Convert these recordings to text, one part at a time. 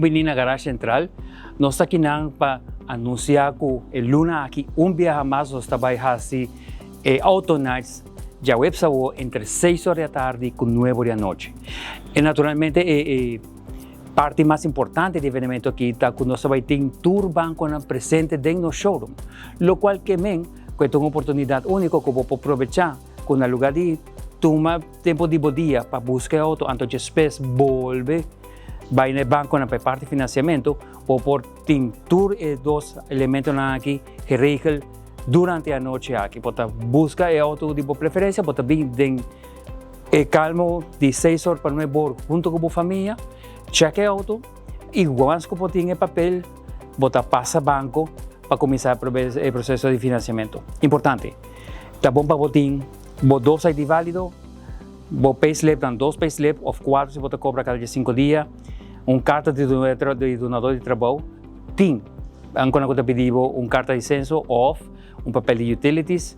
venir na garagem central, nós aqui não para anunciar que el luna aqui viaje mais nós vai fazer Autonights já website entre 6 horas da tarde e 9 horas da noite. E naturalmente parte mais importante do evento aqui está que nós vai ter um tour banco presente dentro do showroom, o qual que é uma oportunidade única que vou aproveitar com o lugar de tomar tempo de dia para buscar auto, antes depois volve vai no banco para parte de financiamento ou por ter tour e dois elementos aqui que regem durante a noite aqui. Pode buscar o auto de preferência, pode vir calmo de 6 horas para 9 horas junto com a família, cheque o auto e quando que pode ter papel, pode passar banco para começar o processo de financiamento. Importante, está bom para botar dois ID válido, payslip, dan 2 payslip ou 4 se você cobra cada 5 dias, carta de donador de trabalho, tem, quando você pedir carta de censo ou papel de utilities,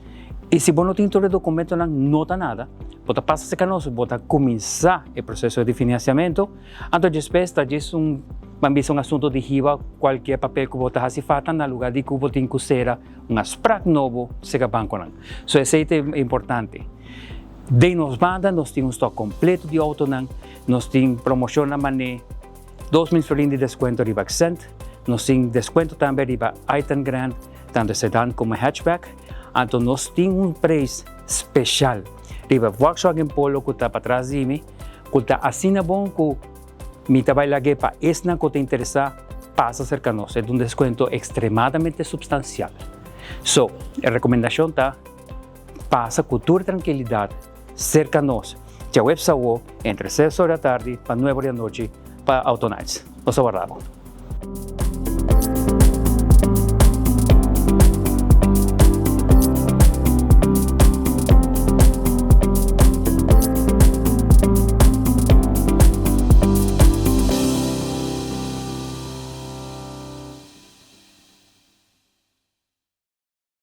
e se você não tem todo o documento, não nota nada, você passa a conosco, você começar o processo de financiamento, então depois está um assunto de riba, qualquer papel que você hace falta, no lugar de que você tem que usar SPRAC novo, seja banco. So, isso é importante. De nos banda, nós temos um estoque completo de auto, nós temos promoção na mané, 2.000 florins de desconto de Accent, nós temos desconto também de item grande, tanto sedã como hatchback, então nós temos preço especial de Volkswagen Polo que está para trás de mim, que está assim bom que me vai lá para esse que te interessa, passa a ser conosco, é um desconto extremadamente substancial. So, a recomendação está, passa cultura e tranquilidade, cerca de nós. Já website entre 6 horas da tarde para 9 horas da noite para Autonights. Nos aguardamos.